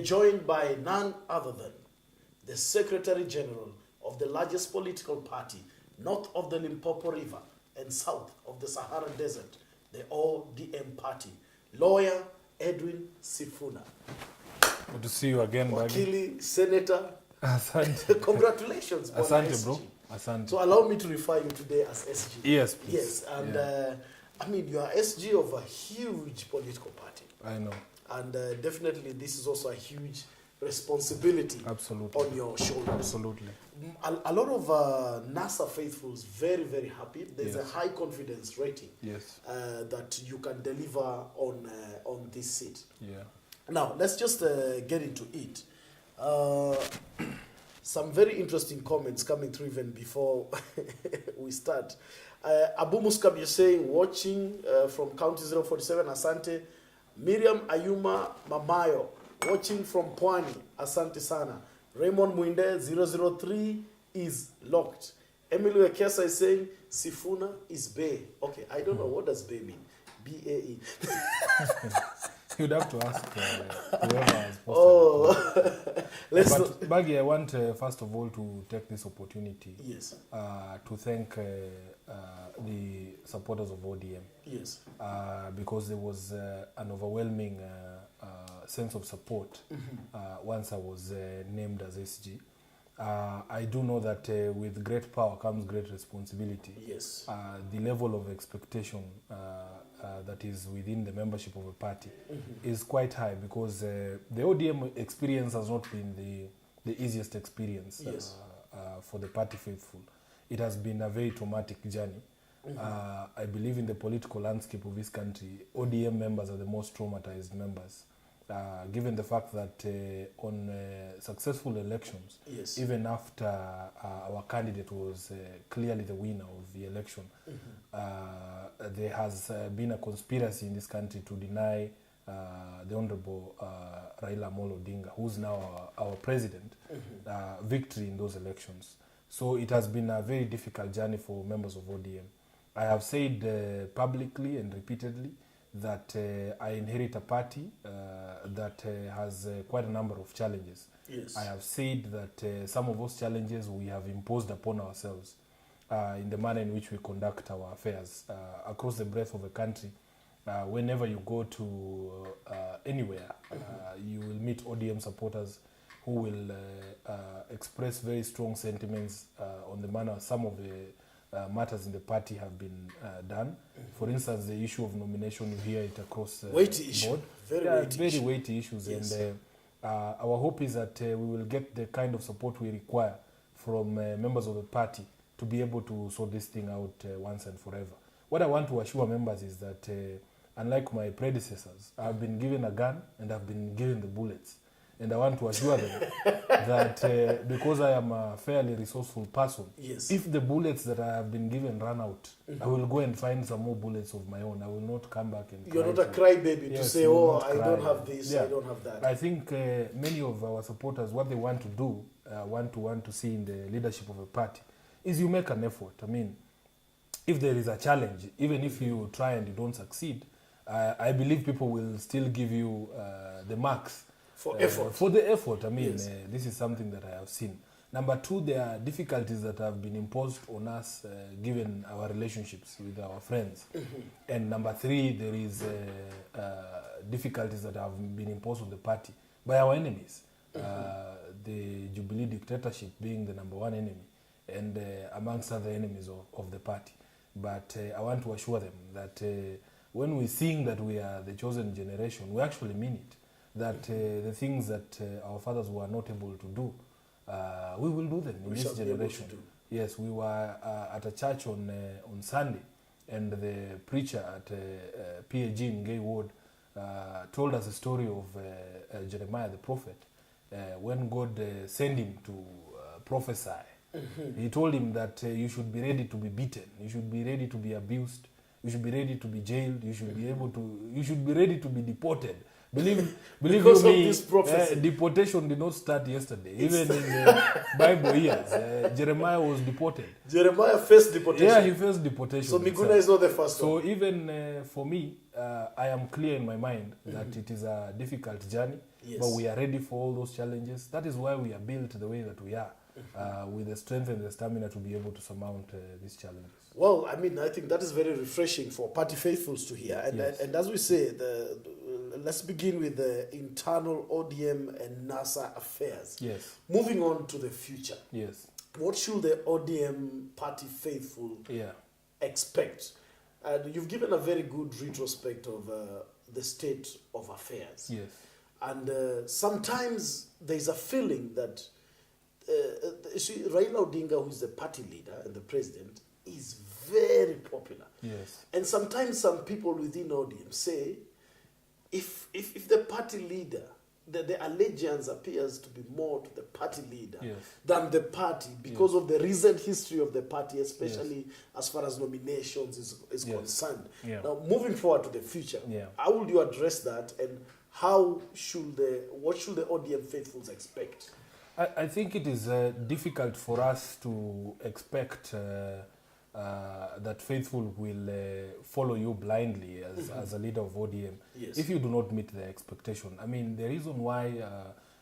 joined by none other than the Secretary General of the largest political party north of the Limpopo River and south of the Sahara Desert, the ODM party, lawyer Edwin Sifuna. Good to see you again, Wakili, Senator. Asante. Congratulations, Asante, SG. bro. Asante. So allow me to refer you today as SG. Yes, please. Yes, and I mean, you are SG of a huge political party. I know. And definitely this is also a huge responsibility Absolutely. on your shoulders. Absolutely. A lot of NASA faithfuls very, very happy. There's Yes. a high confidence rating Yes. that you can deliver on this seat. Yeah. Now, let's just get into it. Some very interesting comments coming through even before we start. Abu Muskab, you're saying, watching from County 047, Asante. Miriam Ayuma Mamayo, watching from Pwani, Asante Sana. Raymond Mwinde, 003 is locked. Emily Wekesa is saying, Sifuna is Bay. Okay, I don't know, what does Bay mean? B-A-E. You'd have to ask whoever has posted. Oh, But Baggy, I want first of all to take this opportunity to thank the supporters of ODM. Yes. Because there was an overwhelming sense of support once I was named as SG. I do know that with great power comes great responsibility. Yes. The level of expectation that is within the membership of a party is quite high because the ODM experience has not been the easiest experience for the party faithful. It has been a very traumatic journey. I believe in the political landscape of this country, ODM members are the most traumatized members. Given the fact that on successful elections, even after our candidate was clearly the winner of the election, there has been a conspiracy in this country to deny the Honorable Raila Amolo Odinga, who's now our president, victory in those elections. So it has been a very difficult journey for members of ODM. I have said publicly and repeatedly that I inherit a party that has quite a number of challenges. Yes. I have said that some of those challenges we have imposed upon ourselves in the manner in which we conduct our affairs across the breadth of the country. Whenever you go to anywhere, you will meet ODM supporters who will express very strong sentiments on the manner some of the matters in the party have been done. For instance, the issue of nomination, you hear it across the board. Very weighty issues. Yes. And our hope is that we will get the kind of support we require from members of the party to be able to sort this thing out once and forever. What I want to assure members is that unlike my predecessors, I've been given a gun and I've been given the bullets. And I want to assure them that because I am a fairly resourceful person, if the bullets that I have been given run out, I will go and find some more bullets of my own. I will not come back and You're not a crybaby to say, oh, I don't have this, I don't have that. I think many of our supporters, what they want to do, want to see in the leadership of a party, is you make an effort. I mean, if there is a challenge, even if you try and you don't succeed, I believe people will still give you the marks. For effort. For the effort. I mean, this is something that I have seen. Number two, there are difficulties that have been imposed on us given our relationships with our friends. And number three, there is difficulties that have been imposed on the party by our enemies. The Jubilee dictatorship being the number one enemy and amongst other enemies of the party. But I want to assure them that when we sing that we are the chosen generation, we actually mean it. That the things that our fathers were not able to do, we will do them in this generation. Yes, we were at a church on Sunday, and the preacher at PAG in Gay Ward told us a story of Jeremiah the prophet. When God sent him to prophesy, he told him that you should be ready to be beaten, you should be ready to be abused, you should be ready to be jailed, you should be ready to be deported. believe Because you of me, this prophecy. deportation did not start yesterday. Even in the Bible years, Jeremiah was deported. Jeremiah faced deportation. Yeah, he faced deportation. So Miguna himself. is not the first So one. even for me, I am clear in my mind that it is a difficult journey, Yes. but we are ready for all those challenges. That is why we are built the way that we are, with the strength and the stamina to be able to surmount these challenges. Well, I mean, I think that is very refreshing for party faithfuls to hear. And, Yes. and as we say, let's begin with the internal ODM and NASA affairs. Yes. Moving on to the future. Yes. What should the ODM party faithful expect? And you've given a very good retrospect of the state of affairs. Yes. And sometimes there's a feeling that Raila Odinga, who's the party leader and the president, is very popular. Yes. And sometimes some people within ODM say, if the party leader, the allegiance appears to be more to the party leader than the party because of the recent history of the party, especially as far as nominations is concerned. Now, moving forward to the future, how will you address that, and what should the ODM faithfuls expect? I think it is difficult for us to expect that faithful will follow you blindly as a leader of ODM if you do not meet the expectation. I mean, the reason why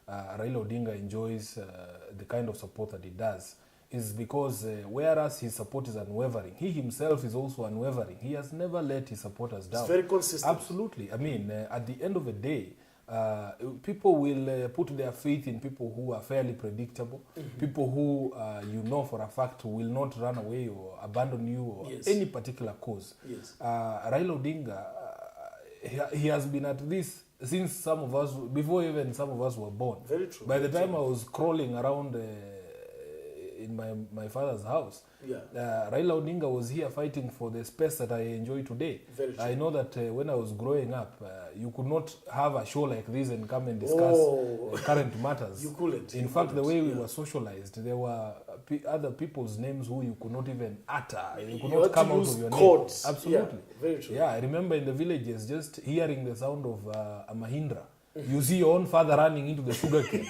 Raila Odinga enjoys the kind of support that he does is because whereas his support is unwavering, he himself is also unwavering. He has never let his supporters down. It's very consistent. Absolutely. I mean, at the end of the day, people will put their faith in people who are fairly predictable, people who you know for a fact will not run away or abandon you or any particular cause. Raila Odinga, he has been at this since some of us, before even some of us were born. Very true. By the time I was crawling around in my father's house, Raila Odinga was here fighting for the space that I enjoy today. I know that when I was growing up, you could not have a show like this and come and discuss current matters. You couldn't. In fact, the way we were socialized, there were other people's names who you could not even utter. You could not come out of your codes. name. Absolutely. Very true. Yeah, I remember in the villages, just hearing the sound of a Mahindra. You see your own father running into the sugarcane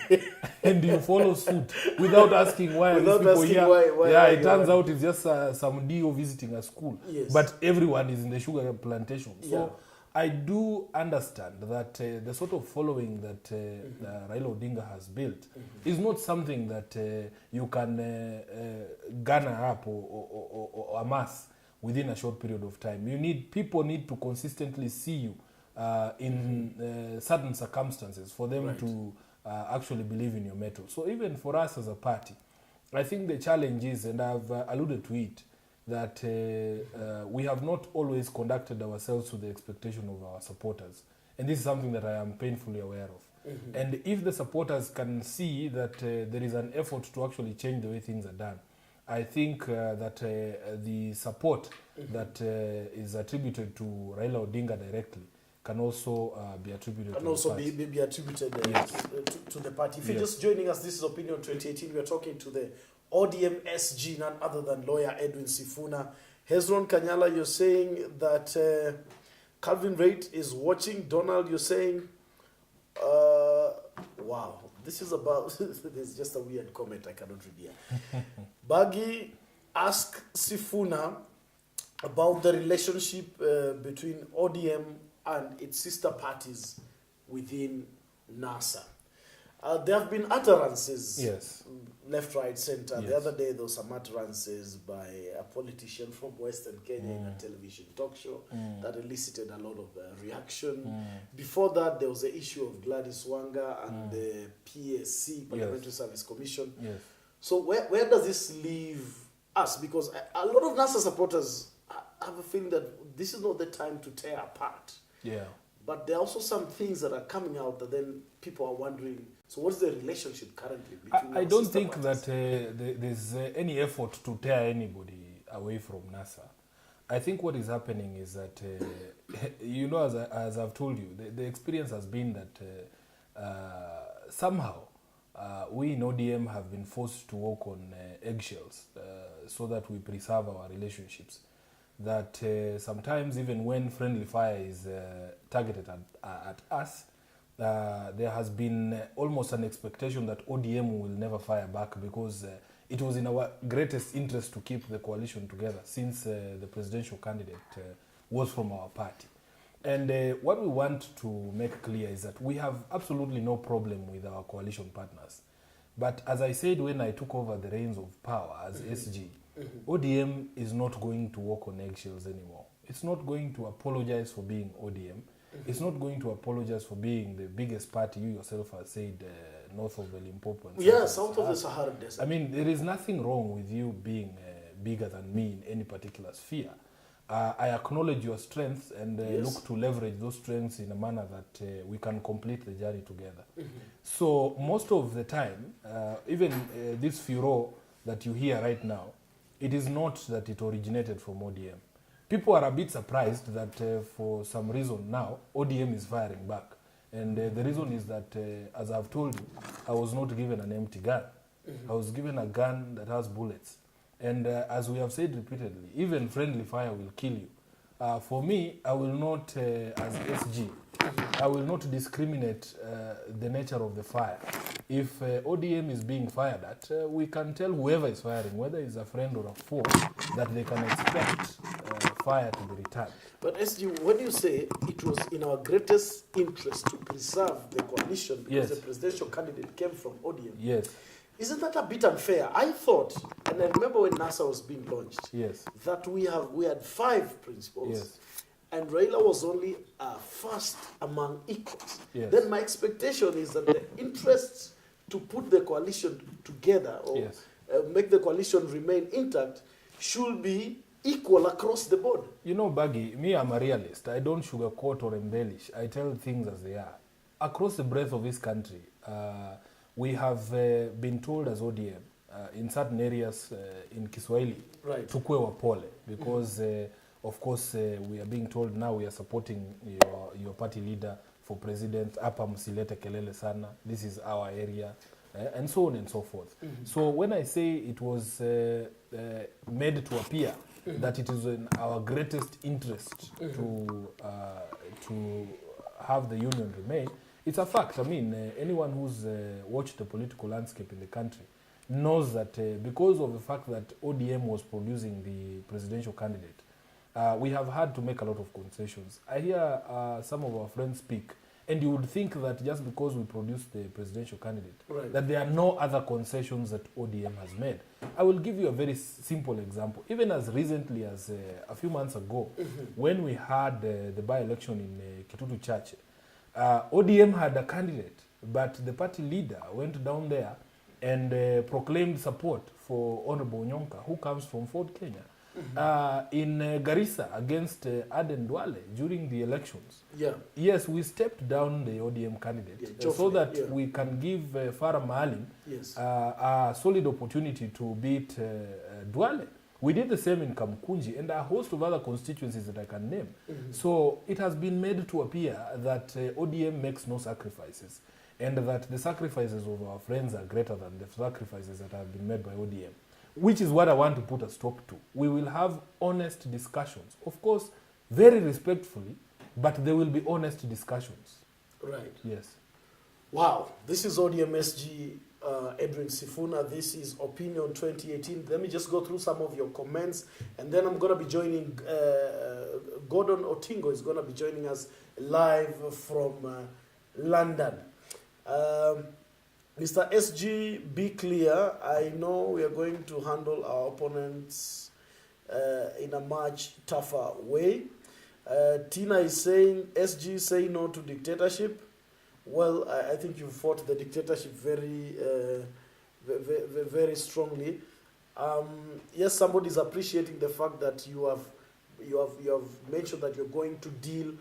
and you follow suit without asking why these people here. Why it turns out it's just some DO visiting a school. But everyone is in the sugar plantation. So I do understand that the sort of following that Raila Odinga has built is not something that you can garner up or amass within a short period of time. People need to consistently see you in certain circumstances for them to actually believe in your method. So even for us as a party, I think the challenge is, and I've alluded to it, that we have not always conducted ourselves to the expectation of our supporters. And this is something that I am painfully aware of. And if the supporters can see that there is an effort to actually change the way things are done, I think that the support that is attributed to Raila Odinga directly can also be attributed can to also the party. be attributed to the party. If you're just joining us, this is Opinion 2018. We are talking to the ODM SG, none other than lawyer Edwin Sifuna. Hezron Kanyala, you're saying that Calvin Rate is watching. Donald, you're saying, wow, this is about, there's just a weird comment I cannot read here. Baggy, ask Sifuna about the relationship between ODM and its sister parties within NASA. There have been utterances, left, right, center. The other day there were some utterances by a politician from Western Kenya in a television talk show that elicited a lot of reaction. Before that, there was the issue of Gladys Wanga and the PSC, Parliamentary Service Commission. So where does this leave us? Because a lot of NASA supporters have a feeling that this is not the time to tear apart. But there are also some things that are coming out that then people are wondering, so what's the relationship currently between I don't think that there's any effort to tear anybody away from NASA. I think what is happening is that, you know, as I've told you, the experience has been that somehow we in ODM have been forced to walk on eggshells so that we preserve our relationships. That sometimes even when friendly fire is targeted at us, there has been almost an expectation that ODM will never fire back because it was in our greatest interest to keep the coalition together since the presidential candidate was from our party. And what we want to make clear is that we have absolutely no problem with our coalition partners. But as I said when I took over the reins of power as SG, ODM is not going to walk on eggshells anymore. It's not going to apologize for being ODM. It's not going to apologize for being the biggest party you yourself have said north of the Limpopo. Yeah, south of the Sahara Desert. I mean, there is nothing wrong with you being bigger than me in any particular sphere. I acknowledge your strengths and look to leverage those strengths in a manner that we can complete the journey together. So most of the time, even this furor that you hear right now, it is not that it originated from ODM. People are a bit surprised that for some reason now, ODM is firing back. And the reason is that, as I've told you, I was not given an empty gun. I was given a gun that has bullets. And as we have said repeatedly, even friendly fire will kill you. For me, I will not, as SG, I will not discriminate the nature of the fire. If ODM is being fired at, we can tell whoever is firing, whether it's a friend or a foe, that they can expect fire to be returned. But SG, when you say it was in our greatest interest to preserve the coalition because the presidential candidate came from ODM, yes, isn't that a bit unfair? I thought, and I remember when NASA was being launched, that we had 5 principals, and Raila was only first among equals. Then my expectation is that the interests to put the coalition together or make the coalition remain intact should be equal across the board. You know, Baggy, me, I'm a realist. I don't sugarcoat or embellish. I tell things as they are. Across the breadth of this country, we have been told as ODM, in certain areas in Kiswahili, tukwe wapole, because of course we are being told now we are supporting your party leader for president, hapa msilete kelele sana, this is our area, and so on and so forth. So when I say it was made to appear that it is in our greatest interest to have the union remain, it's a fact. I mean, anyone who's watched the political landscape in the country knows that because of the fact that ODM was producing the presidential candidate, we have had to make a lot of concessions. I hear some of our friends speak, and you would think that just because we produced the presidential candidate, that there are no other concessions that ODM has made. I will give you a very simple example. Even as recently as a few months ago, when we had the by-election in Kitutu Church, ODM had a candidate, but the party leader went down there and proclaimed support for Honorable Nyonka, who comes from Fort Kenya, in Garissa against Aden Duale during the elections. Yes, we stepped down the ODM candidate so that we can give Farah Maalim a solid opportunity to beat Duale. We did the same in Kamkunji and a host of other constituencies that I can name. So it has been made to appear that ODM makes no sacrifices, and that the sacrifices of our friends are greater than the sacrifices that have been made by ODM, which is what I want to put a stop to. We will have honest discussions, of course, very respectfully, but there will be honest discussions. Yes. Wow, this is ODM SG Edwin Sifuna. This is Opinion 2018. Let me just go through some of your comments, and then I'm going to be joining, Gordon Otingo is going to be joining us live from London. Mr. SG, be clear. I know we are going to handle our opponents in a much tougher way. Tina is saying, SG, say no to dictatorship. Well, I think you fought the dictatorship very, very strongly. Yes, somebody is appreciating the fact that you have mentioned that you're going to deal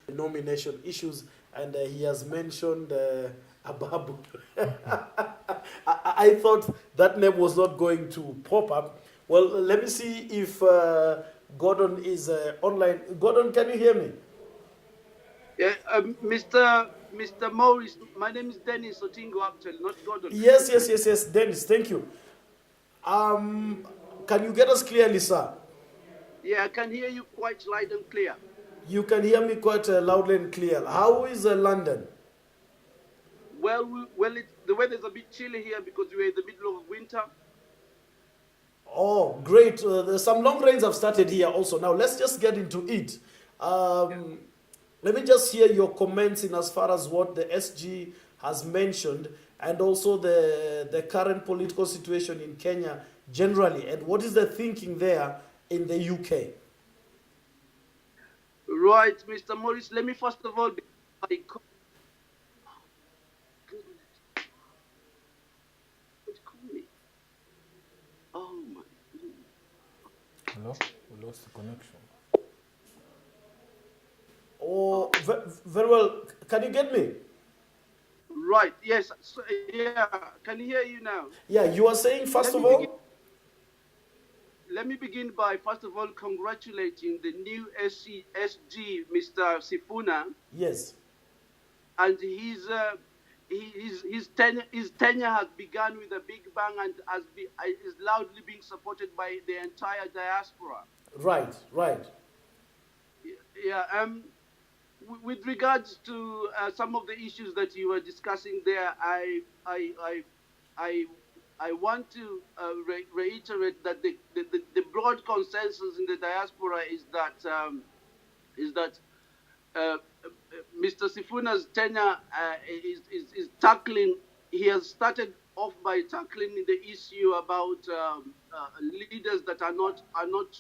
with nomination issues, and he has mentioned Ababu. I thought that name was not going to pop up. Well, let me see if Gordon is online. Gordon, can you hear me? Yeah, Mr. Morris, my name is Dennis Otingo, actually, not Gordon. Yes, Dennis, thank you. Can you get us clearly, sir? Yeah, I can hear you quite loud and clear. You can hear me quite loudly and clear. How is London? The weather's a bit chilly here because we're in the middle of winter. Oh, great. There's some long rains have started here also. Now, let's just get into it. Let me just hear your comments in as far as what the SG has mentioned and also the current political situation in Kenya generally. And what is the thinking there in the UK? Right, Mr. Morris. Let me first of all Oh my goodness. Hello? We lost the connection. Oh, very well. Can you get me? Right. Yes. So, yeah. Can you hear you now? Yeah, you are saying first of all. Let me begin by first of all congratulating the new SG, Mr. Sifuna. Yes. And his tenure has begun with a big bang and is loudly being supported by the entire diaspora. Right. Right. Yeah. With regards to some of the issues that you were discussing there, I want to reiterate that the broad consensus in the diaspora is that Mr. Sifuna's tenure is tackling. He has started off by tackling the issue about leaders that are not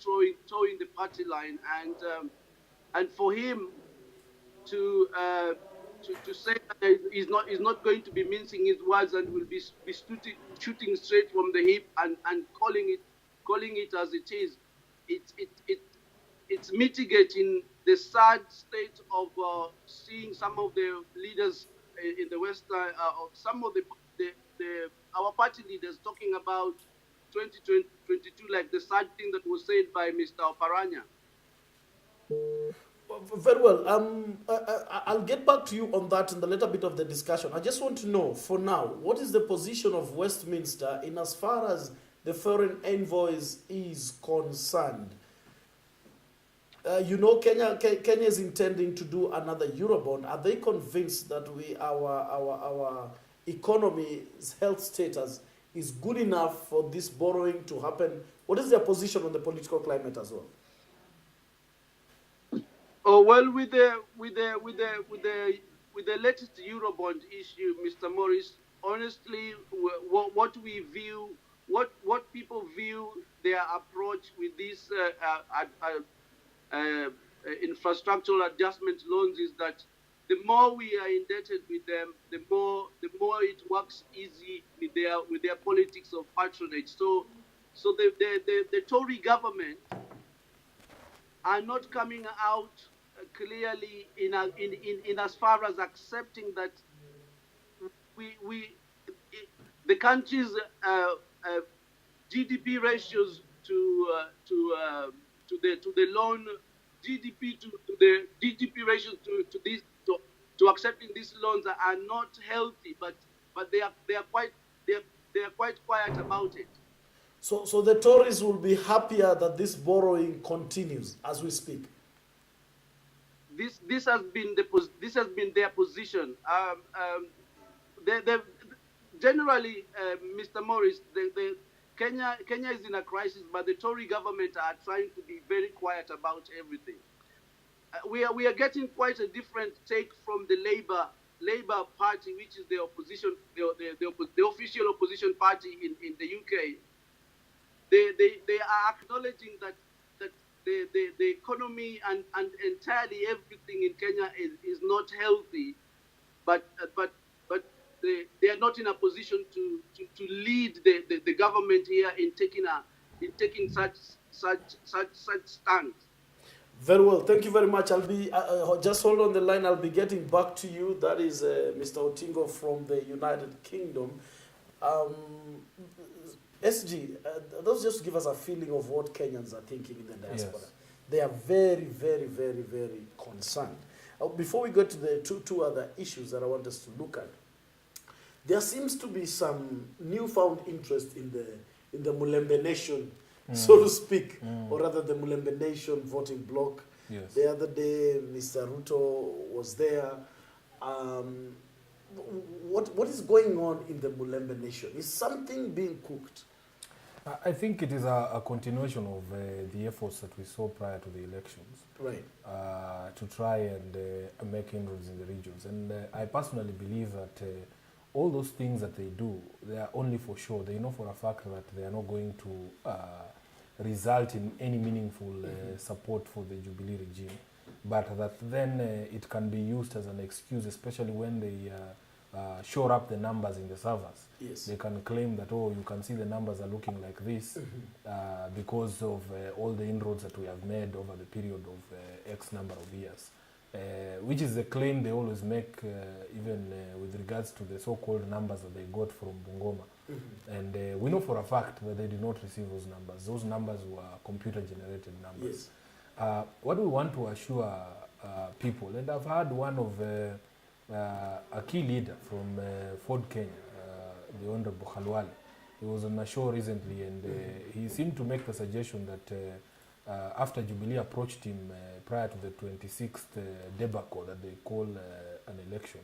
towing the party line, and for him to say that he's not going to be mincing his words and will be shooting straight from the hip and calling it as it is. It's mitigating the sad state of seeing some of the leaders in the West, some of our party leaders talking about 2022 like the sad thing that was said by Mr. Oparanya. Very well. I'll get back to you on that in the later bit of the discussion. I just want to know, for now, what is the position of Westminster in as far as the foreign envoys is concerned? Kenya is intending to do another Eurobond. Are they convinced that our economy's health status is good enough for this borrowing to happen? What is their position on the political climate as well? Oh well, with the latest Eurobond issue, Mr. Morris, honestly, what people view their approach with this infrastructural adjustment loans is that the more we are indebted with them, the more it works easy with their politics of patronage. So the Tory government are not coming out clearly in as far as accepting that the country's GDP ratios to the loan GDP to the GDP ratios to accepting these loans are not healthy, but they are quite quiet about it. So the Tories will be happier that this borrowing continues as we speak. This has been their position. Generally, Mr. Morris, Kenya is in a crisis, but the Tory government are trying to be very quiet about everything. We are getting quite a different take from the Labour Party, which is the opposition, the official opposition party in the UK. They are acknowledging that the economy and entirely everything in Kenya is not healthy, but they are not in a position to lead the government here in taking such stand. Very well, thank you very much. I'll be just hold on the line. I'll be getting back to you. That is Mr. Otingo from the United Kingdom. SG, those just give us a feeling of what Kenyans are thinking in the diaspora. Yes. They are very, very, very, very concerned. Before we go to the two other issues that I want us to look at, there seems to be some newfound interest in the Mulembe Nation, so to speak, or rather the Mulembe Nation voting bloc. Yes. The other day, Mr. Ruto was there. what is going on in the Mulembe nation? Is something being cooked? I think it is a continuation of the efforts that we saw prior to the elections, Right. to try and make inroads in the regions. And I personally believe that all those things that they do, they are only for show. They know for a fact that they are not going to result in any meaningful support for the Jubilee regime, but that then it can be used as an excuse, especially when they shore up the numbers in the servers. Yes. They can claim that, oh, you can see the numbers are looking like this because of all the inroads that we have made over the period of X number of years, which is the claim they always make, even with regards to the so-called numbers that they got from Bungoma. And we know for a fact that they did not receive those numbers. Those numbers were computer-generated numbers. Yes. What we want to assure people, and I've had one of a key leader from Ford Kenya, the Honorable Khalwale. He was on a show recently, and he seemed to make the suggestion that after Jubilee approached him prior to the 26th debacle that they call an election,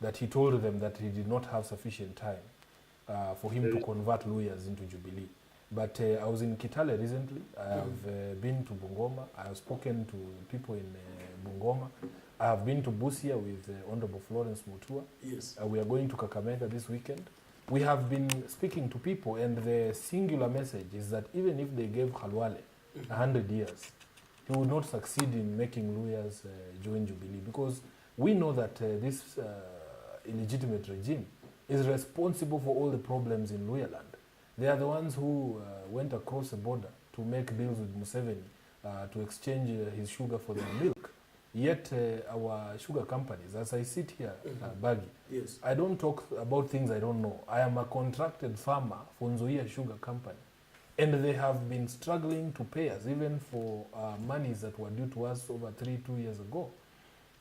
that he told them that he did not have sufficient time for him to convert Luyas into Jubilee. But I was in Kitale recently. I have been to Bungoma. I have spoken to people in Bungoma. I have been to Busia with Honorable Florence Mutua. Yes. We are going to Kakamega this weekend. We have been speaking to people, and the singular message is that even if they gave Khalwale 100 years, he would not succeed in making Luyas join Jubilee, because we know that this illegitimate regime is responsible for all the problems in Luya land. They are the ones who went across the border to make deals with Museveni to exchange his sugar for their milk. Yet our sugar companies, as I sit here, Baggy, Yes. I don't talk about things I don't know. I am a contracted farmer for Nzoia Sugar Company. And they have been struggling to pay us, even for monies that were due to us over 2 years ago.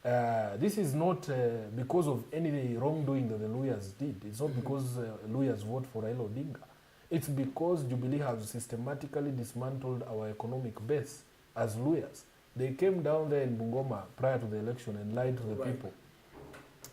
This is not because of any wrongdoing that the Luyas did. It's not because Luyas vote for Raila Odinga. It's because Jubilee has systematically dismantled our economic base as Luyas. They came down there in Bungoma prior to the election and lied to the people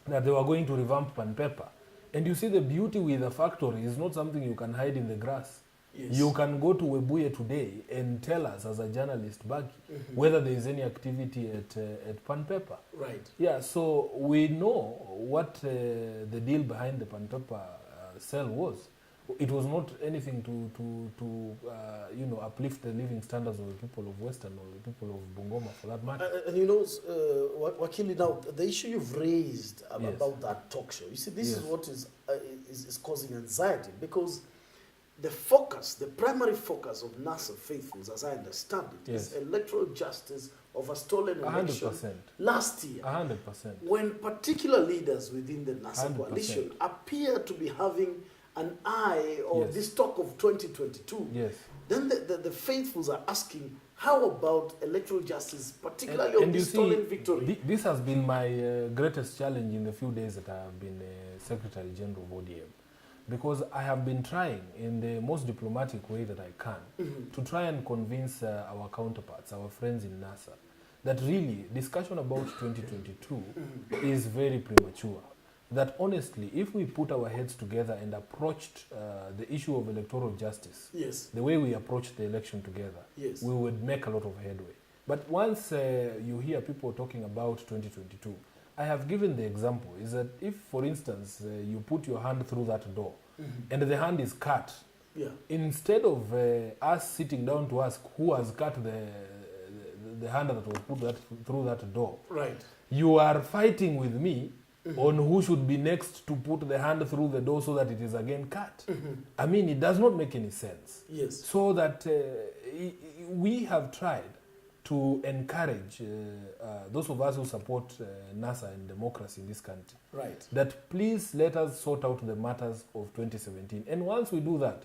that they were going to revamp Pan Pepper. And you see, the beauty with a factory is not something you can hide in the grass. Yes. You can go to Webuye today and tell us as a journalist, Baggy, whether there is any activity at Pan Pepper. Right. Yeah, so we know what the deal behind the Pan Pepper sale was. It was not anything to uplift the living standards of the people of Western or the people of Bungoma, for that matter. And you know, Wakili, now the issue you've raised Yes. about that talk show, you see, this Yes. is what is causing anxiety, because the focus, the primary focus of NASA faithfuls, as I understand it, is Yes. electoral justice of a stolen election 100%. last year, 100%. when particular leaders within the NASA 100%. coalition appear to be having an eye on Yes. this talk of 2022. Yes. Then the faithfuls are asking, how about electoral justice, particularly on And you this see, stolen victory? this has been my greatest challenge in the few days that I have been Secretary General of ODM. Because I have been trying in the most diplomatic way that I can to try and convince our counterparts, our friends in NASA, that really discussion about 2022 is very premature. That honestly, if we put our heads together and approached the issue of electoral justice, Yes. the way we approached the election together, Yes. we would make a lot of headway. But once you hear people talking about 2022, I have given the example, is that if, for instance, you put your hand through that door and the hand is cut, Yeah. instead of us sitting down to ask who has cut the hand that was put through that door, Right. you are fighting with me on who should be next to put the hand through the door so that it is again cut. I mean, it does not make any sense. Yes. So that we have tried to encourage those of us who support NASA and democracy in this country, Right. that please let us sort out the matters of 2017. And once we do that,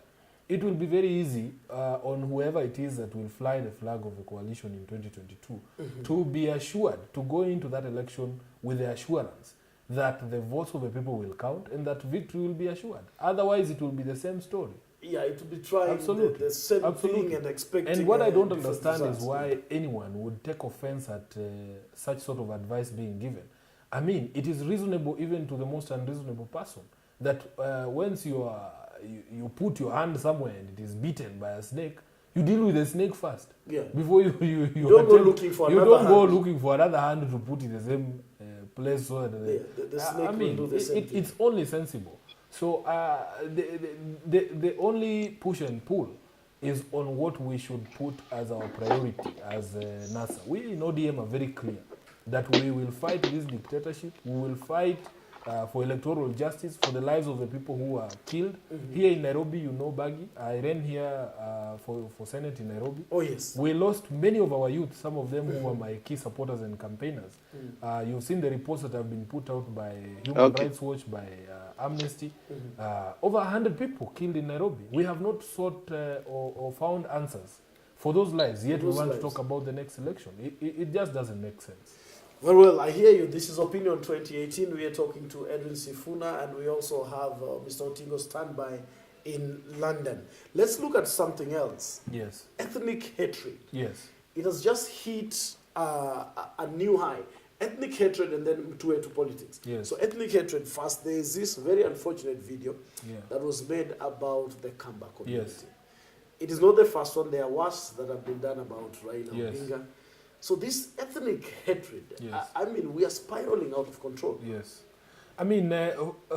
it will be very easy on whoever it is that will fly the flag of the coalition in 2022 to be assured to go into that election with the assurance that the votes of the people will count and that victory will be assured. Otherwise, it will be the same story. Yeah, it will be trying Absolutely. the same Absolutely. thing and expecting. And what I don't different understand results. is why anyone would take offense at such sort of advice being given. I mean, it is reasonable even to the most unreasonable person that once you put your hand somewhere and it is bitten by a snake, you deal with the snake first. Yeah. Before you don't go looking for you another don't go hand. looking for another hand to put in the same place so that the snake will do the same thing. It's only sensible. So the only push and pull is on what we should put as our priority as NASA. We in ODM are very clear that we will fight this dictatorship. We will fight for electoral justice, for the lives of the people who are killed. Here in Nairobi, you know Baggy. I ran here for Senate in Nairobi. Oh, yes. We lost many of our youth, some of them who were my key supporters and campaigners. You've seen the reports that have been put out by Human Rights Watch, by Amnesty. Over 100 people killed in Nairobi. We have not sought or found answers for those lives, yet we want to talk about the next election. It just doesn't make sense. Well, I hear you. This is Opinion 2018. We are talking to Edwin Sifuna, and we also have Mr. Otingo standby in London. Let's look at something else. Yes. Ethnic hatred. Yes. It has just hit a new high. Ethnic hatred and then to politics. Yes. So ethnic hatred first. There is this very unfortunate video Yeah. that was made about the Kamba community. Yes. It is not the first one. There are worse that have been done about Raila Yes. Odinga. So this ethnic hatred, Yes. I mean, we are spiraling out of control. Yes. I mean,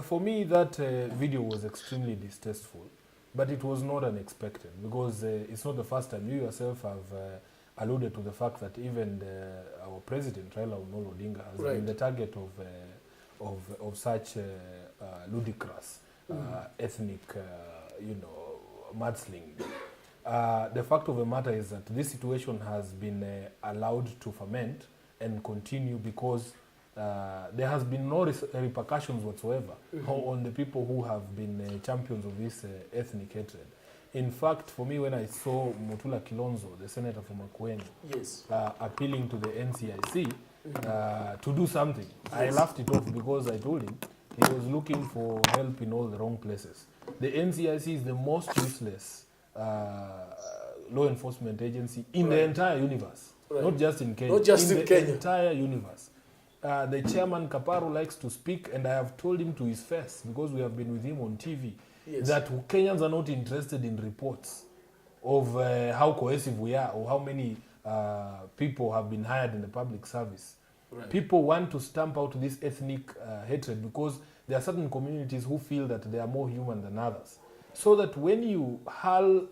for me, that video was extremely distasteful, but it was not unexpected because it's not the first time. You yourself have alluded to the fact that even our president, Raila Odinga, has been the target of such ludicrous ethnic, mudslinging. The fact of the matter is that this situation has been allowed to ferment and continue because there has been no repercussions whatsoever on the people who have been champions of this ethnic hatred. In fact, for me, when I saw Mutula Kilonzo, the senator from Makueni, Yes. Appealing to the NCIC to do something, I laughed it off because I told him he was looking for help in all the wrong places. The NCIC is the most useless law enforcement agency in the entire universe, not just in Kenya. Not just in the Kenya. Entire universe. The chairman Kaparu likes to speak, and I have told him to his face because we have been with him on TV that Kenyans are not interested in reports of how cohesive we are or how many people have been hired in the public service. People want to stamp out this ethnic hatred because there are certain communities who feel that they are more human than others. So that when you hurl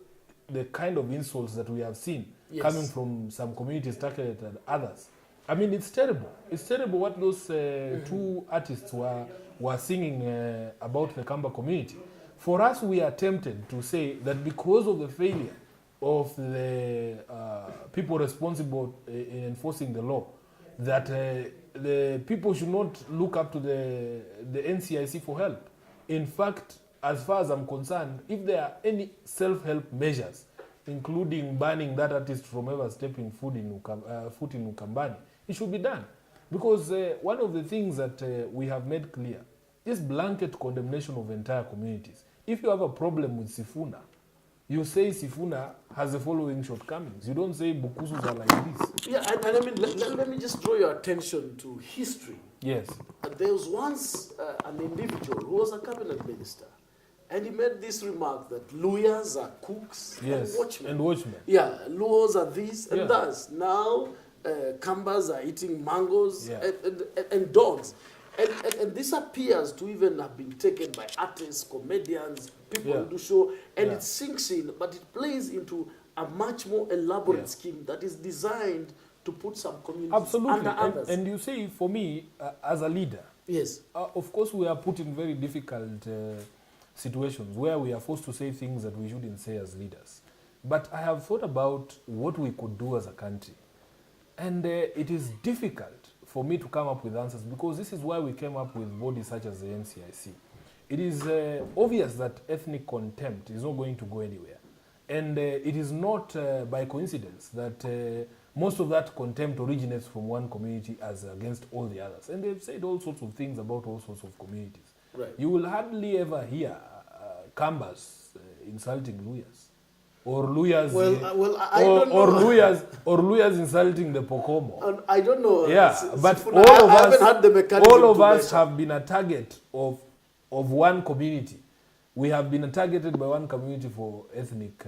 the kind of insults that we have seen coming from some communities targeted at others, I mean, it's terrible. It's terrible what those two artists were singing about the Kamba community. For us, we are tempted to say that because of the failure of the people responsible in enforcing the law, that the people should not look up to the NCIC for help. In fact, as far as I'm concerned, if there are any self-help measures, including banning that artist from ever stepping foot in Ukambani, it should be done. Because one of the things that we have made clear is blanket condemnation of entire communities. If you have a problem with Sifuna, you say Sifuna has the following shortcomings. You don't say Bukusus are like this. Yeah, and I mean, let me just draw your attention to history. Yes. There was once an individual who was a cabinet minister, and he made this remark that Luyas are cooks and watchmen. Yeah, Luos are this and that. Now, Kambas are eating mangoes and dogs. And this appears to even have been taken by artists, comedians, people who do show, and it sinks in, but it plays into a much more elaborate scheme that is designed to put some communities under others. And you see, for me, as a leader, of course we are put in very difficult situations where we are forced to say things that we shouldn't say as leaders. But I have thought about what we could do as a country. And it is difficult for me to come up with answers because this is why we came up with bodies such as the NCIC. It is obvious that ethnic contempt is not going to go anywhere. And it is not by coincidence that most of that contempt originates from one community as against all the others. And they've said all sorts of things about all sorts of communities. You will hardly ever hear Kambas insulting Luyas or Luyas, I don't know. or Luyas insulting the Pokomo. And I don't know. Yeah, but I haven't had the mechanism. all of us measure. have been a target of one community. We have been targeted by one community for ethnic,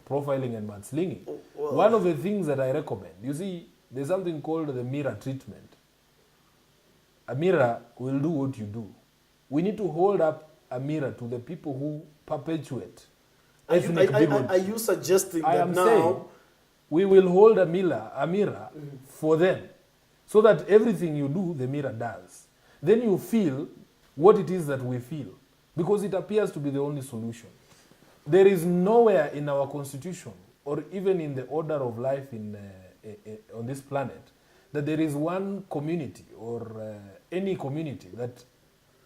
profiling and mudslinging. Well, one of the things that I recommend, you see, there's something called the mirror treatment. A mirror will do what you do. We need to hold up a mirror to the people who perpetuate ethnic bigotry. Are you suggesting I that am now saying we will hold a mirror for them, so that everything you do, the mirror does. Then you feel what it is that we feel, because it appears to be the only solution. There is nowhere in our constitution, or even in the order of life on this planet, that there is one community or any community that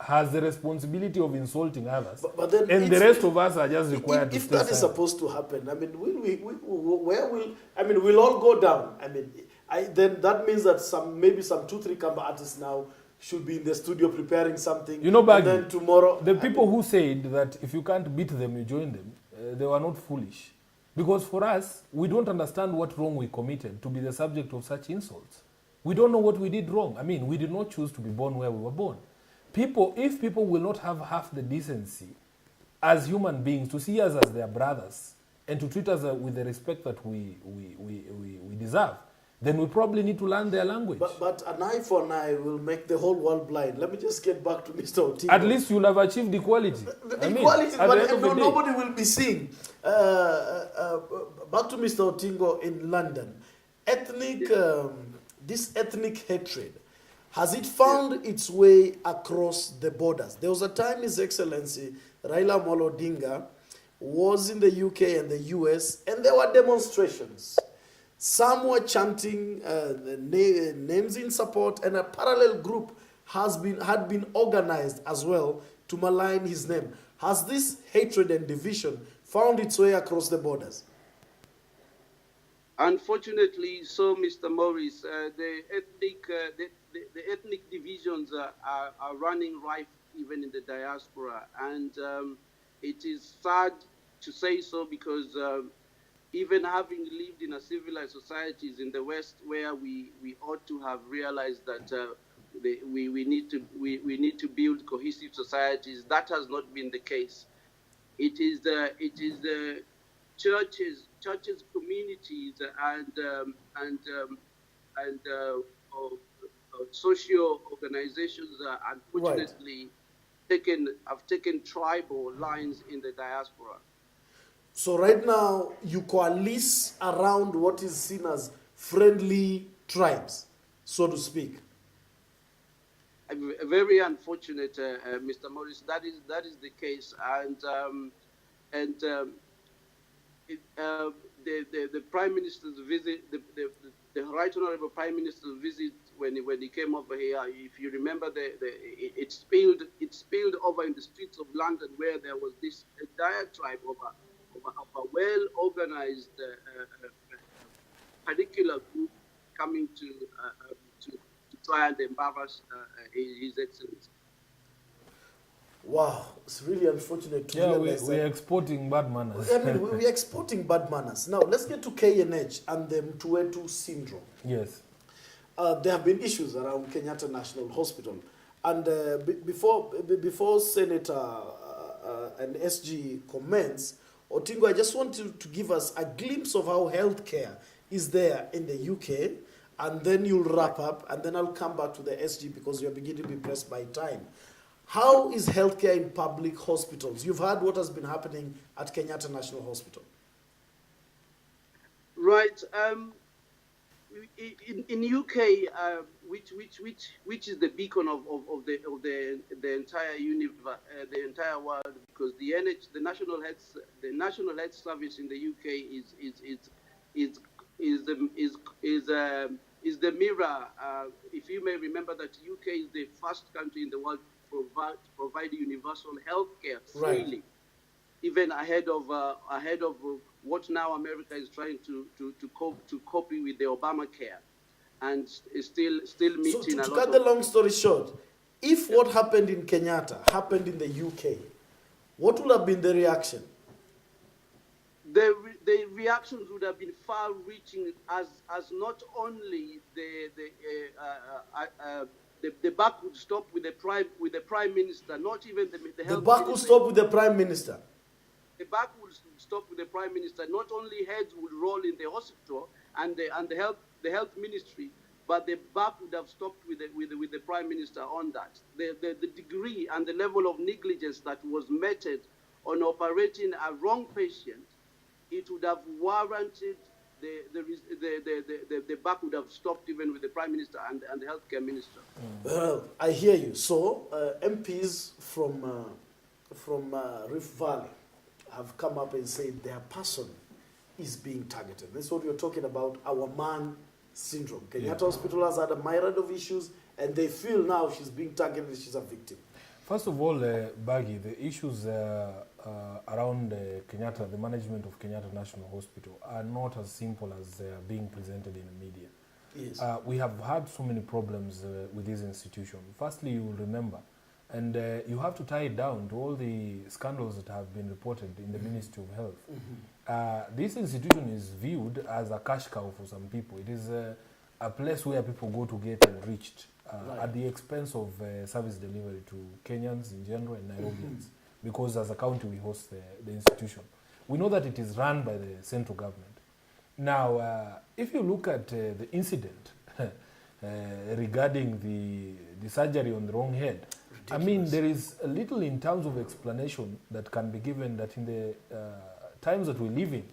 has the responsibility of insulting others, but then and the rest of us are just required to if stay that is silent. supposed to happen, I mean, we'll all go down. I mean, then that means that maybe some 2-3 Kamba artists now should be in the studio preparing something. You know, Baggy, and then tomorrow, the people who said that if you can't beat them, you join them, they were not foolish. Because for us, we don't understand what wrong we committed to be the subject of such insults. We don't know what we did wrong. I mean, we did not choose to be born where we were born. If people will not have half the decency as human beings to see us as their brothers and to treat us with the respect that we deserve, then we probably need to learn their language. But an eye for an eye will make the whole world blind. Let me just get back to Mr. Otingo. At least you'll have achieved equality. Equality, but nobody will be seeing. Back to Mr. Otingo in London. This ethnic hatred, has it found its way across the borders? There was a time His Excellency Raila Amolo Odinga was in the UK and the US, and there were demonstrations. Some were chanting names in support, and a parallel group had been organized as well to malign his name. Has this hatred and division found its way across the borders? Unfortunately, so Mr. Morris, the ethnic divisions are running rife even in the diaspora, and it is sad to say so, because even having lived in a civilized societies in the West, where we ought to have realized that we need to build cohesive societies, that has not been the case. It is the churches, communities, and social organizations, unfortunately, have taken tribal lines in the diaspora. So right now, you coalesce around what is seen as friendly tribes, so to speak. Very unfortunate, Mr. Morris. That is the case, and the Prime Minister's visit, the Right Honourable Prime Minister's visit when he came over here, if you remember, it spilled over in the streets of London, where there was this diatribe of a well-organized particular group coming to try and embarrass His Excellency. Wow, it's really unfortunate to realize we're exporting bad manners. I mean, we're exporting bad manners. Now, let's get to KNH and the Wetu syndrome. Yes. There have been issues around Kenyatta National Hospital. And before Senator and SG comments, Otingo, I just want you to give us a glimpse of how healthcare is there in the UK, and then you'll wrap up, and then I'll come back to the SG because you're beginning to be pressed by time. How is healthcare in public hospitals? You've heard what has been happening at Kenyatta National Hospital. Right. In UK, which is the beacon of the entire universe, the entire world, because the National Health Service in the UK is the mirror. If you may remember that UK is the first country in the world to provide universal health care freely, right, even ahead of what now America is trying to copy with the Obamacare, and is still meeting. So to cut the long story short, if what happened in Kenyatta happened in the UK, what would have been the reaction? the reactions would have been far-reaching, as not only the buck would stop with the prime minister, not even the health. The buck would stop with the prime minister. The buck would stop with the prime minister. Not only heads would roll in the hospital and the health ministry, but the buck would have stopped with the prime minister on that. The degree and the level of negligence that was meted on operating a wrong patient, it would have warranted the buck would have stopped even with the prime minister and the healthcare minister. I hear you. So MPs from Rift Valley have come up and said their person is being targeted. That's what you're talking about, our man syndrome. Kenyatta Hospital has had a myriad of issues, and they feel now she's being targeted, she's a victim. First of all, Baggy, the issues around Kenyatta, the management of Kenyatta National Hospital, are not as simple as they are being presented in the media. Yes. We have had so many problems with this institution. Firstly, you will remember, and you have to tie it down to all the scandals that have been reported in the Ministry of Health. This institution is viewed as a cash cow for some people. It is a place where people go to get enriched at the expense of service delivery to Kenyans in general and Nairobians, because as a county we host the institution. We know that it is run by the central government. Now, if you look at the incident regarding the surgery on the wrong head, ridiculous. I mean, there is a little in terms of explanation that can be given that in the times that we live in,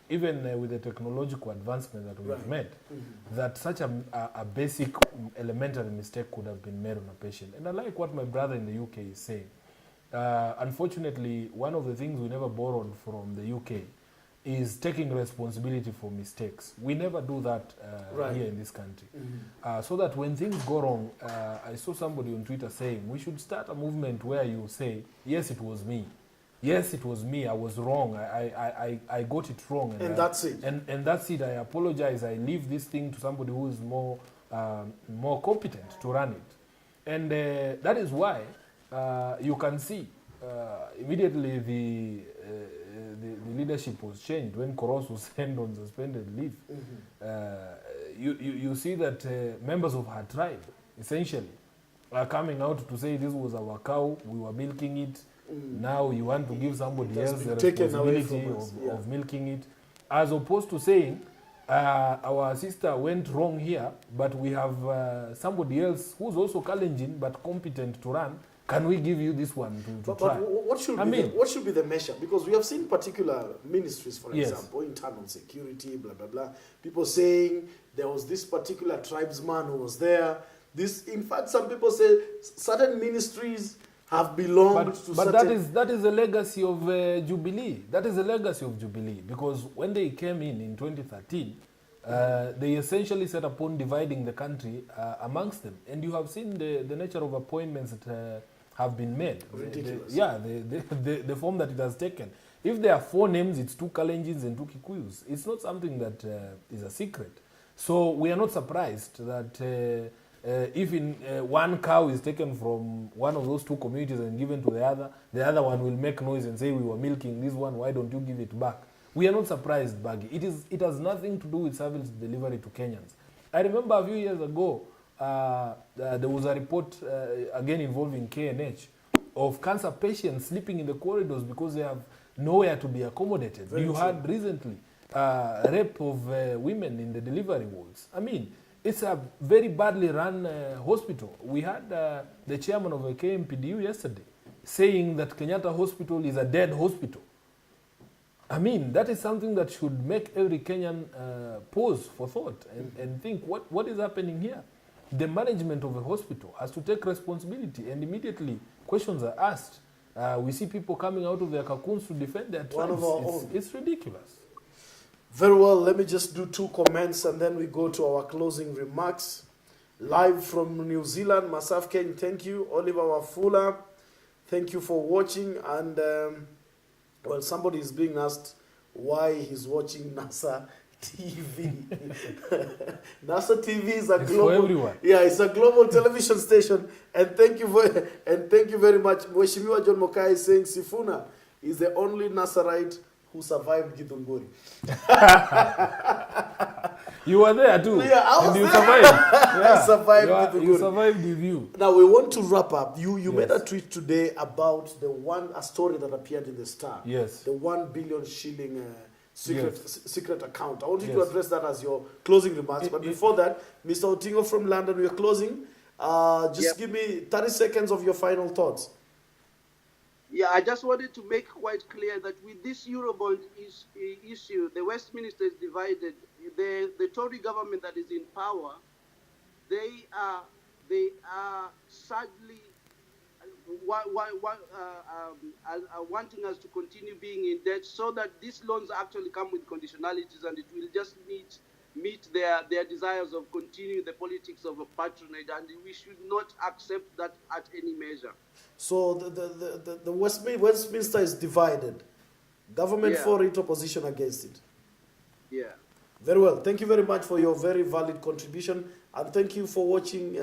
even with the technological advancement that we've made, that such a basic elementary mistake could have been made on a patient. And I like what my brother in the UK is saying. Unfortunately, one of the things we never borrowed from the UK is taking responsibility for mistakes. We never do that here in this country. So that when things go wrong, I saw somebody on Twitter saying, we should start a movement where you say, yes, it was me. Yes, it was me. I was wrong. I got it wrong. And that's it. And that's it. I apologize. I leave this thing to somebody who is more competent to run it. And that is why you can see immediately the leadership was changed when Koros was sent on suspended leave. You see that members of her tribe, essentially, are coming out to say this was our cow, we were milking it. Now you want to give somebody else the responsibility of milking it, as opposed to saying our sister went wrong here, but we have somebody else who's also challenging but competent to run. Can we give you this one to try? But what should be the measure? Because we have seen particular ministries, for example, internal security, blah, blah, blah. People saying there was this particular tribesman who was there. In fact, some people say certain ministries have belonged to but certain... that is a legacy of Jubilee. That is a legacy of Jubilee, because when they came in 2013, they essentially set upon dividing the country amongst them. And you have seen the nature of appointments that have been made. Ridiculous. The form that it has taken. If there are 4 names, it's 2 Kalenjins and 2 Kikuyus. It's not something that is a secret. So we are not surprised that if one cow is taken from one of those 2 communities and given to the other one will make noise and say, we were milking this one, why don't you give it back? We are not surprised, Baggy. It has nothing to do with service delivery to Kenyans. I remember a few years ago, there was a report, again involving KNH, of cancer patients sleeping in the corridors because they have nowhere to be accommodated. You had recently rape of women in the delivery wards. I mean, it's a very badly run hospital. We had the chairman of the KMPDU yesterday saying that Kenyatta Hospital is a dead hospital. I mean, that is something that should make every Kenyan pause for thought and think, what is happening here? The management of a hospital has to take responsibility, and immediately questions are asked. We see people coming out of their cocoons to defend their tribes. One of our own. It's ridiculous. Very well, let me just do 2 comments and then we go to our closing remarks. Live from New Zealand, Masaf Ken, thank you. Oliver Wafula, thank you for watching. And, well, somebody is being asked why he's watching NASA TV. NASA TV is a global... for everyone. Yeah, it's a global television station. And thank you very much. Mheshimiwa John Mokai is saying Sifuna is the only Nazarite who survived Githunguri. You were there too. Yeah, I was and you there. survived. Yeah. I survived You Githunguri. survived with you. Now we want to wrap up. You made Yes. a tweet today about a story that appeared in the Star. Yes. The 1 billion shilling secret account. I want you to Yes. address that as your closing remarks. But before that, Mr. Otingo from London, we are closing. Just give me 30 seconds of your final thoughts. Yeah, I just wanted to make quite clear that with this Eurobond issue, the Westminster is divided. The Tory government that is in power, they are sadly wanting us to continue being in debt, so that these loans actually come with conditionalities, and it will just meet their desires of continuing the politics of a patronage, and we should not accept that at any measure. So the Westminster is divided. Government for it, opposition against it. Yeah. Very well. Thank you very much for your very valid contribution, and thank you for watching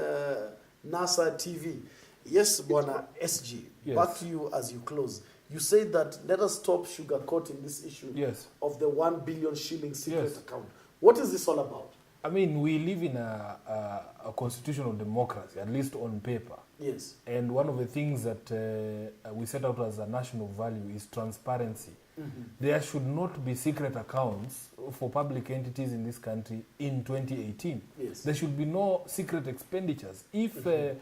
NASA TV. Yes, Bwana SG, Yes. back to you as you close. You said that let us stop sugarcoating this issue Yes. of the 1 billion shilling secret Yes. account. What is this all about? I mean, we live in a constitutional democracy, at least on paper. Yes. And one of the things that we set out as a national value is transparency. Mm-hmm. There should not be secret accounts for public entities in this country in 2018. Yes. There should be no secret expenditures. If the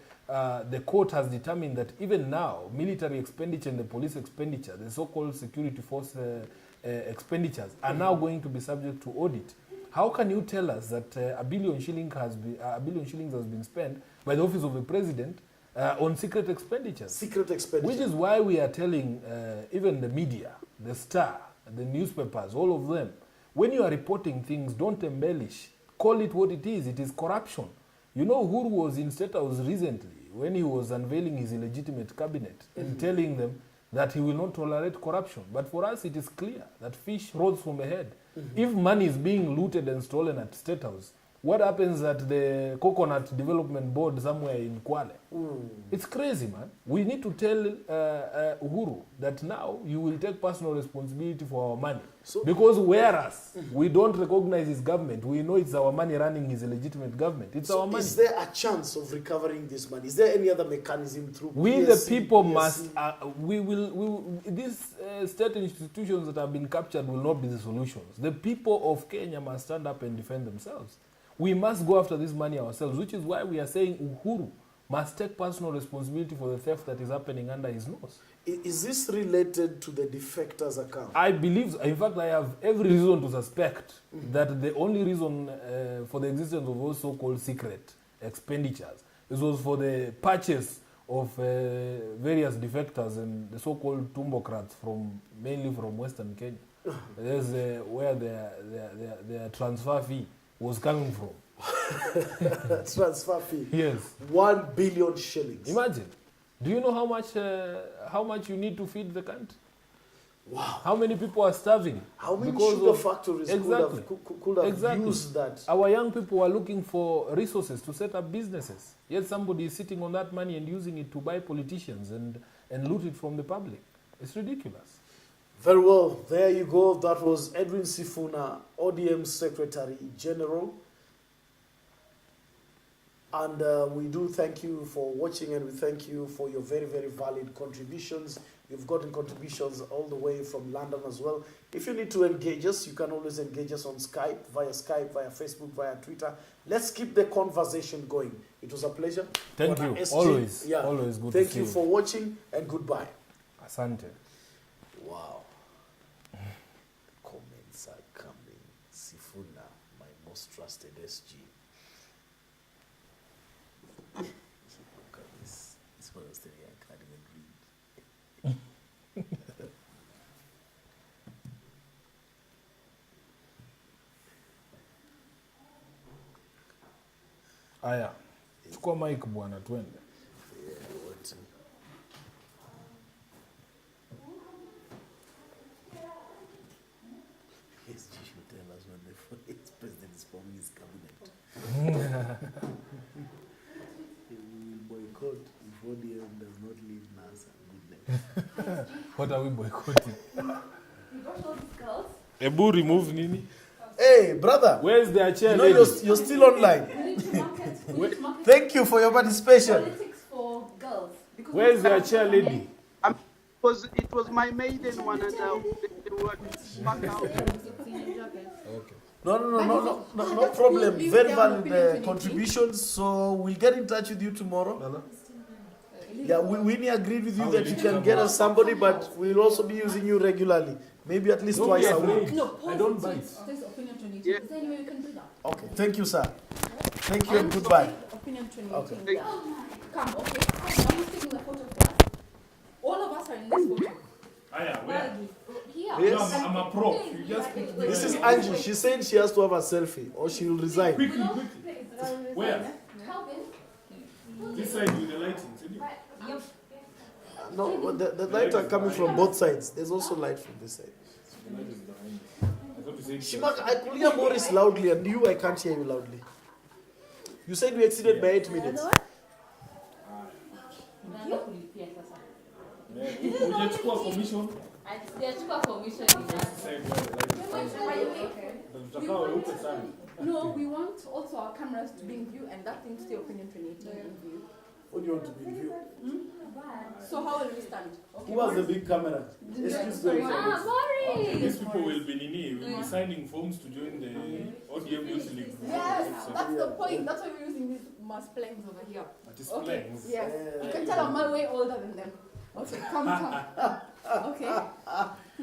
court has determined that even now, military expenditure and the police expenditure, the so-called security force expenditures, are now going to be subject to audit, how can you tell us that a billion shillings has been spent by the office of the president on secret expenditures? Secret expenditure. Which is why we are telling even the media, the Star, the newspapers, all of them, when you are reporting things, don't embellish. Call it what it is. It is corruption. You know, Uhuru was in State House recently when he was unveiling his illegitimate cabinet and telling them that he will not tolerate corruption. But for us, it is clear that fish rolls from the head. If money is being looted and stolen at State House, what happens at the Coconut Development Board somewhere in Kwale? It's crazy, man. We need to tell Uhuru that now you will take personal responsibility for our money. Because whereas we don't recognize his government, we know it's our money running his illegitimate government. It's our money. Is there a chance of recovering this money? Is there any other mechanism through We, PSC, the people, PSC? must, these state institutions that have been captured will not be the solutions. The people of Kenya must stand up and defend themselves. We must go after this money ourselves, which is why we are saying Uhuru must take personal responsibility for the theft that is happening under his nose. Is this related to the defectors account? I believe, in fact, I have every reason to suspect that the only reason for the existence of those so-called secret expenditures was for the purchase of various defectors and the so-called tumbocrats mainly from Western Kenya. There's where their transfer fee was coming from. Transfer fee. Yes. 1 billion shillings. Imagine. Do you know how much you need to feed the country? Wow. How many people are starving? How many because sugar of- factories Exactly. could have Exactly. used that? Our young people are looking for resources to set up businesses. Yet somebody is sitting on that money and using it to buy politicians and loot it from the public. It's ridiculous. Very well. There you go. That was Edwin Sifuna, ODM Secretary General. And we do thank you for watching, and we thank you for your very, very valid contributions. You've gotten contributions all the way from London as well. If you need to engage us, you can always engage us on Skype, via Facebook, via Twitter. Let's keep the conversation going. It was a pleasure. Thank Bwana you. SG. Always good to Thank see you you. for watching, and goodbye. Asante. Wow. Comments are coming. Sifuna, my most trusted SG. Look at this. This one was telling me I can't even read. Aya. Chukua mic bwana twende. Yeah, what to. SG should tell us when the president is forming his cabinet. He will boycott if ODM does not leave NASA. Goodness. What are we boycotting? got all these girls. Ebu remove Nini. Hey, brother. Where's their chair? You know you're still online. We need to market. We need to market Thank you for your participation. politics for girls. Because Where's their chair, lady? It was my maiden one, and they were back out. Okay. No problem. Very valid contributions. So we'll get in touch with you tomorrow. Yeah, Winnie agreed with you that you can get us somebody, but we'll also be using you regularly. Maybe at least twice a week. No, I don't bite. There's opinion 2018. Yeah. Is there any way we can do that? Okay, thank you, sir. Thank you and goodbye. Opinion 2018. Okay. Yeah. Come, okay. Now who's taking the photo for us? All of us are in this photo. Where? Here. Yes. I'm a pro. You just pick This is Angie. She said she has to have a selfie or she will resign. quickly. Where? Calvin. This side with the lighting. No, the lights are coming from both sides. There's also light from this side. I thought you said Shimaka, I could hear Morris loudly and you, I can't hear you loudly. You said we exceeded by 8 minutes. Hujachukua commission. No, we want also our cameras to be in view and that thing stay opinion 2018 in view. What do you want to be in view? So how will we stand? Okay. Who has the big camera? Okay, these people will be Nini. Will be signing forms to join the ODM Youth League. Yes, that's the point. That's why we're using these mass planes over here. But it's Okay. planes. Yes. You can tell I'm my way older than them. Okay, come. Okay.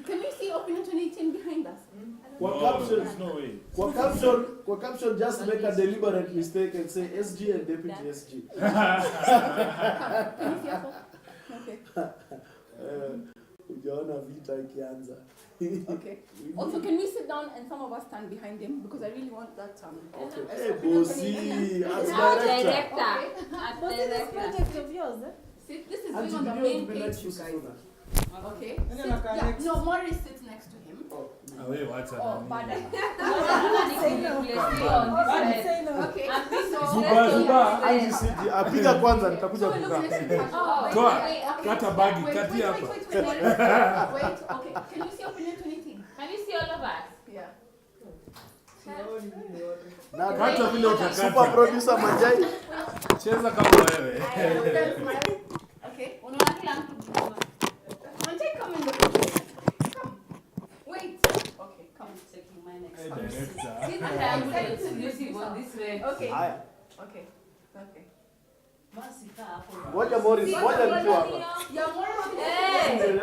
Can we see opinion 2018 behind us? Kwa No, caption, there's no way. kwa caption, just make a deliberate mistake and say SG and Deputy SG. Can you see us? Okay. Ujaona vita ikianza. Okay. Also, can we sit down and some of us stand behind him because I really want that. Hey, bossy, as director. What's this project of yours? See, this is going on the main page, you guys. Okay. Yeah. No, Morris sits next to him. Wewe wacha Oh, nani. bad. Okay. Zuba. Angie Sidi, apiga kwanza nitakuja So we're kukaa. looking at him. Toa, Okay, okay. kata bagi, Wait, kati wait, hapa. wait, okay. Can you see opinion 2018? Can you see all of us? Yeah. Na Kata vile super utakata. producer Majai. Cheza kama wewe. Okay. Unaona kila mtu. Manjai, come in the picture. Come. Wait. Okay, come. Taking my next. Hey, director. See that I'm going to introduce you on this way. Okay. Haya. Okay. Okay. Ngoja Morris, ngoja nikiwa hapa. Yeah, Morris. Hey.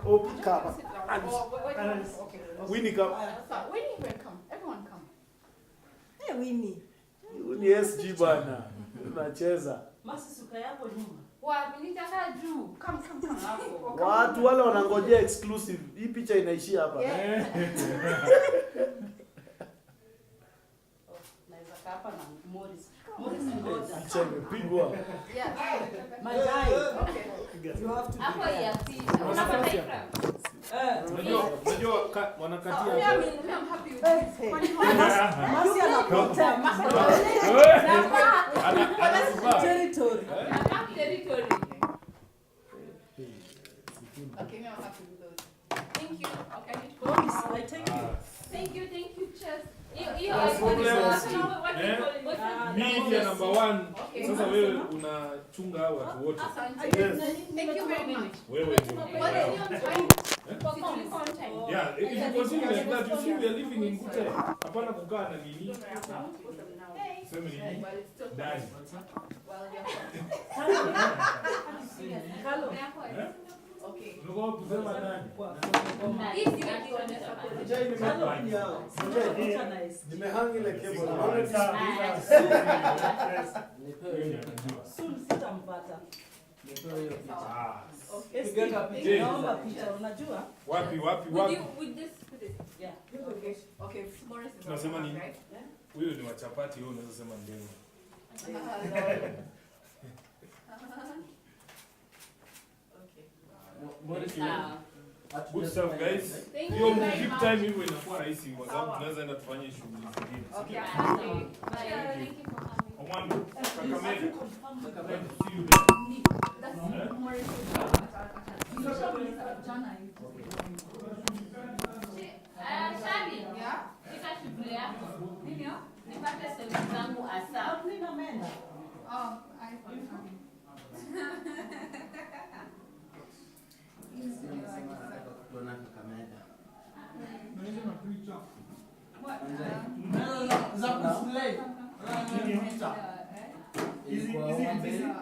Opika hapa. Okay. Winnie come. Winnie, come. Everyone come. Hey, Winnie. Ni SG bana. Tunacheza. Masisuka yako nyuma. Wapi nitakaa juu. Come hapo. Watu wale wanangojea exclusive. Hii picha inaishia hapa. Yeah. Naweza kaa hapa na Morris. Morris ngoja. Picha imepigwa. Yeah. Majai. Okay. You have to Hapo be there. ya sita. Unapata ikram. Unajua wanakatia I'm hapo. happy with Hey, this. hey. Masi anapotea. Anasubaa. Territory. Napata territory. Okay, now I'm happy with those. Thank you. Okay, I need to go. Morris, I take you. Thank you, cheers. That's what Media number 1. Okay. Sasa wewe unachunga hao watu wote. Yes. Thank you very much. Wewe ndio. What is your time? Yeah, if you continue like that, you see we are living in Kute. Hapana kukaa na nini? Sema nini? But it's still Dani. well, yeah. Hello. Okay. Unataka kusema nani? Majai nimehang ile cable. Soon sitampata. Ah. Okay. Naomba picha, unajua? Wapi? With this. Yeah. Okay, Morris is Tunasema on, nini? right? Huyo ni wachapati, wewe unaweza sema ndio. Good stuff guys. Thank Hiyo you very keep much. time hivyo inakuwa rahisi kwa sababu tunaweza enda tufanye shughuli zingine. Okay. Thank you for coming. Omwando, Kakamega. See you there. That's Morris. Jana.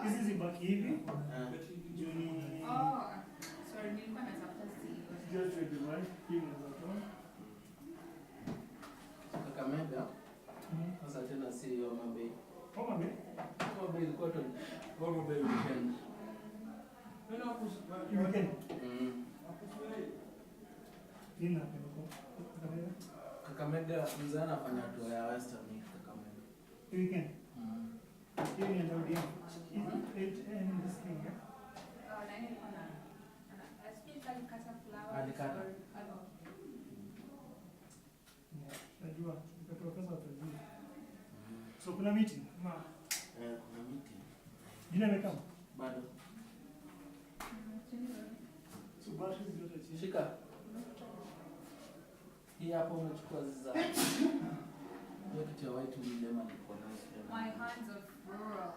Hizi zibaki hivi. Sorry, nilikuwa natafuta just with the one hii unaweza Kakamega. Sasa tena si Homa Bay. Homa Bay? Homa Bay ilikuwa tu Homa Bay weekend. Weekend? Nina Kakamega? Kakamega mzee anafanya tour ya Western Kakamega. Weekend? Hii ni ODM. In this thing, yeah? Alikata. Najua, ukatoa pesa watajua. So kuna meeting? Kuna meeting. Jina amekama? Bado. So batteries zote chini. Shika. Hii hapo unachukua za. Ndio kitu ya Wetu mlema ni kwa nasi. My hands are raw.